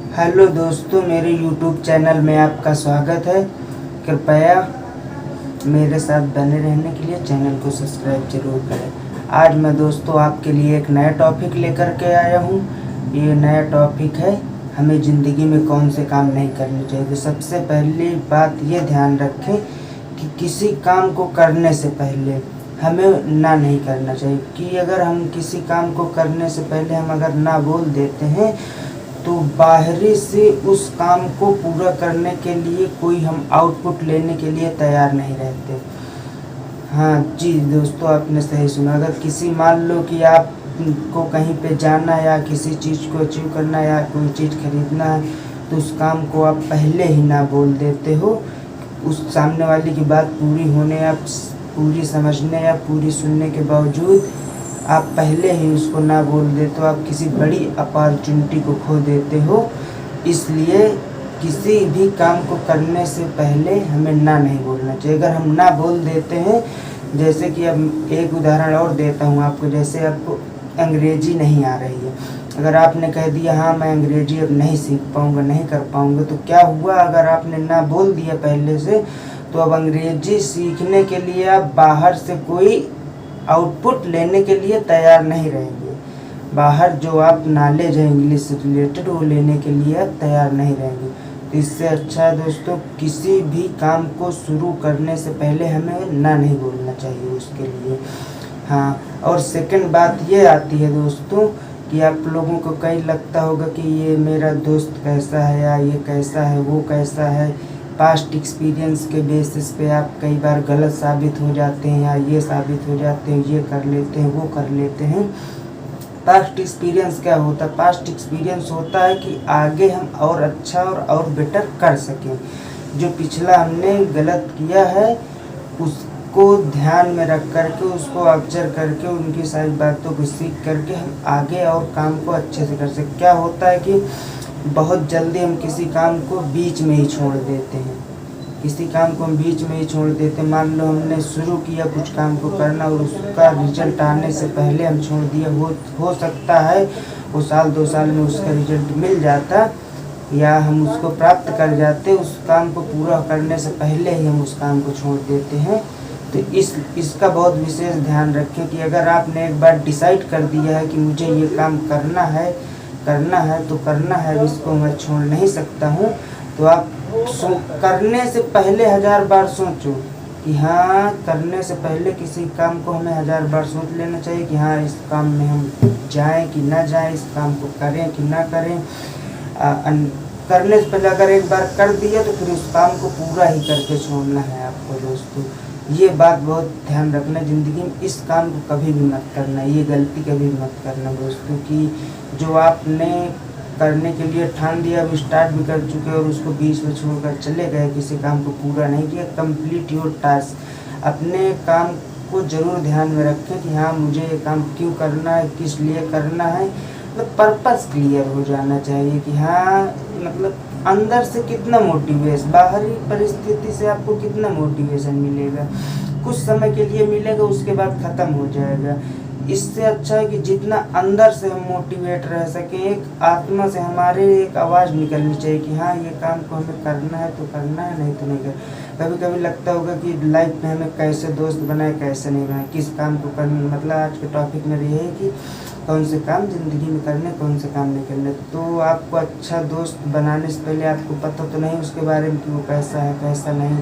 Hello दोस्तों, मेरे YouTube channel में आपका स्वागत है। कृपया मेरे साथ बने रहने के लिए चैनल को सब्सक्राइब जरूर करें। आज मैं दोस्तों आपके लिए एक नया टॉपिक लेकर के आया हूँ। ये नया टॉपिक है, हमें ज़िंदगी में कौन से काम नहीं करने चाहिए। तो सबसे पहली बात ये ध्यान रखें कि किसी काम को करने से पहले हमें ना नहीं करना चाहिए। कि अगर हम किसी काम को करने से पहले हम अगर ना बोल देते हैं तो बाहरी से उस काम को पूरा करने के लिए कोई हम आउटपुट लेने के लिए तैयार नहीं रहते। हाँ जी दोस्तों, आपने सही सुना। अगर किसी मान लो कि आप को कहीं पे जाना है या किसी चीज़ को अचीव करना है या कोई चीज़ खरीदना है, तो उस काम को आप पहले ही ना बोल देते हो। उस सामने वाले की बात पूरी होने या पूरी समझने या पूरी सुनने के बावजूद आप पहले ही उसको ना बोल देते हो, आप किसी बड़ी अपॉर्चुनिटी को खो देते हो। इसलिए किसी भी काम को करने से पहले हमें ना नहीं बोलना चाहिए। अगर हम ना बोल देते हैं, जैसे कि अब एक उदाहरण और देता हूँ आपको। जैसे आपको अंग्रेजी नहीं आ रही है, अगर आपने कह दिया हाँ मैं अंग्रेजी अब नहीं सीख पाऊँगा, नहीं कर पाऊँगा, तो क्या हुआ? अगर आपने ना बोल दिया पहले से, तो अब अंग्रेजी सीखने के लिए आप बाहर से कोई आउटपुट लेने के लिए तैयार नहीं रहेंगे। बाहर जो आप नॉलेज है इंग्लिश से रिलेटेड, वो लेने के लिए आप तैयार नहीं रहेंगे। तो इससे अच्छा है दोस्तों, किसी भी काम को शुरू करने से पहले हमें ना नहीं बोलना चाहिए उसके लिए। हाँ, और सेकंड बात ये आती है दोस्तों कि आप लोगों को कहीं लगता होगा कि ये मेरा दोस्त कैसा है या ये कैसा है, वो कैसा है। पास्ट एक्सपीरियंस के बेसिस पे आप कई बार गलत साबित हो जाते हैं या ये साबित हो जाते हैं, ये कर लेते हैं, वो कर लेते हैं। पास्ट एक्सपीरियंस क्या होता है? पास्ट एक्सपीरियंस होता है कि आगे हम और अच्छा और बेटर कर सकें। जो पिछला हमने गलत किया है उसको ध्यान में रख करके, उसको ऑब्जर्व करके, उनकी सारी बातों को सीख करके हम आगे और काम को अच्छे से कर सकें। क्या होता है कि बहुत जल्दी हम किसी काम को बीच में ही छोड़ देते हैं। किसी काम को हम बीच में ही छोड़ देते हैं। मान लो हमने शुरू किया कुछ काम को करना और उसका रिजल्ट आने से पहले हम छोड़ दिया। हो सकता है वो साल 2 साल में उसका रिजल्ट मिल जाता या हम उसको प्राप्त कर जाते। उस काम को पूरा करने से पहले ही हम उस काम को छोड़ देते हैं। तो इसका बहुत विशेष ध्यान रखें कि अगर आपने एक बार डिसाइड कर दिया है कि मुझे ये काम करना है तो करना है, इसको मैं छोड़ नहीं सकता हूँ, तो आप करने से पहले 1000 बार सोचो कि हाँ, करने से पहले किसी काम को हमें 1000 बार सोच लेना चाहिए कि हाँ इस काम में हम जाएं कि ना जाएं, इस काम को करें कि ना करें। करने से पहले अगर एक बार कर दिया तो फिर उस काम को पूरा ही करके छोड़ना है आपको दोस्तों। ये बात बहुत ध्यान रखना, ज़िंदगी में इस काम को कभी भी मत करना, ये गलती कभी मत करना दोस्तों। कि जो आपने करने के लिए ठान दिया, अब स्टार्ट भी कर चुके और उसको बीच में छोड़कर चले गए, किसी काम को पूरा नहीं किया। Complete your task. अपने काम को ज़रूर ध्यान में रखें कि हाँ मुझे ये काम क्यों करना है, किस लिए करना है। मतलब पर्पस क्लियर हो जाना चाहिए कि हाँ, मतलब अंदर से कितना मोटिवेशन, बाहरी परिस्थिति से आपको कितना मोटिवेशन मिलेगा। कुछ समय के लिए मिलेगा, उसके बाद ख़त्म हो जाएगा। इससे अच्छा है कि जितना अंदर से हम मोटिवेट रह सकें, एक आत्मा से हमारे एक आवाज़ निकलनी चाहिए कि हाँ ये काम को हमें करना है तो करना है, नहीं तो नहीं करना। कभी कभी लगता होगा कि लाइफ में हमें कैसे दोस्त बनाए, कैसे नहीं बनाए, किस काम को करना। मतलब आज के टॉपिक में ये है कि कौन से काम ज़िंदगी में करने, कौन से काम नहीं करने। तो आपको अच्छा दोस्त बनाने से पहले आपको पता तो नहीं उसके बारे में कि वो कैसा है कैसा नहीं,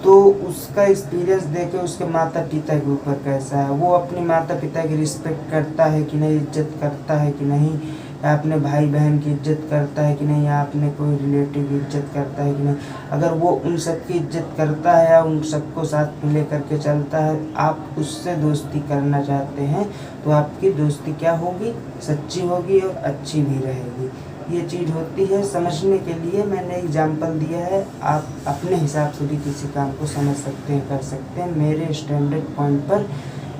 तो उसका एक्सपीरियंस देके उसके माता पिता के ऊपर कैसा है, वो अपने माता पिता की रिस्पेक्ट करता है कि नहीं, इज्जत करता है कि नहीं, या अपने भाई बहन की इज्जत करता है कि नहीं, या अपने कोई रिलेटिव की इज्जत करता है कि नहीं। अगर वो उन सब की इज्जत करता है या उन सबको साथ में ले करके चलता है, आप उससे दोस्ती करना चाहते हैं, तो आपकी दोस्ती क्या होगी? सच्ची होगी और अच्छी भी रहेगी। ये चीज़ होती है। समझने के लिए मैंने एग्जाम्पल दिया है, आप अपने हिसाब से भी किसी काम को समझ सकते हैं, कर सकते हैं। मेरे स्टैंडर्ड पॉइंट पर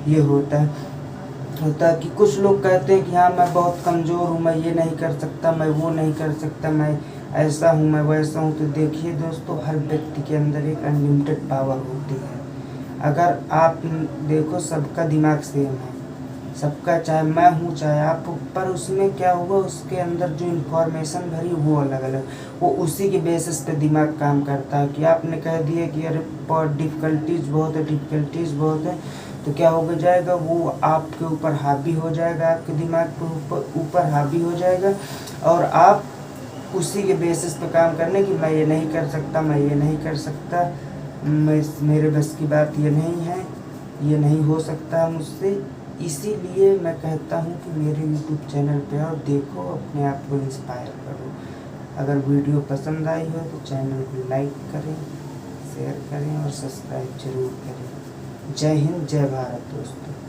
ये होता है कि कुछ लोग कहते हैं कि हाँ मैं बहुत कमज़ोर हूँ, मैं ये नहीं कर सकता, मैं वो नहीं कर सकता, मैं ऐसा हूँ, मैं वैसा हूँ। तो देखिए दोस्तों, हर व्यक्ति के अंदर एक अनलिमिटेड पावर होती है। अगर आप देखो, सबका दिमाग सेम है, सबका, चाहे मैं हूँ चाहे आप, पर उसमें क्या हुआ, उसके अंदर जो इन्फॉर्मेशन भरी वो अलग अलग, वो उसी के बेसिस पे दिमाग काम करता है। कि आपने कह दिया कि अरे डिफ़िकल्टीज़ बहुत है, डिफ़िकल्टीज़ बहुत है, तो क्या हो जाएगा, वो आपके ऊपर हावी हो जाएगा, आपके दिमाग के ऊपर हावी हो जाएगा, और आप उसी के बेसिस पे काम करने कि मैं ये नहीं कर सकता, मैं ये नहीं कर सकता, मेरे बस की बात ये नहीं है, ये नहीं हो सकता मुझसे। इसीलिए मैं कहता हूँ कि मेरे यूट्यूब चैनल पे आओ, देखो, अपने आप को इंस्पायर करो। अगर वीडियो पसंद आई हो तो चैनल को लाइक करें, शेयर करें और सब्सक्राइब जरूर करें। जय हिंद, जय भारत दोस्तों।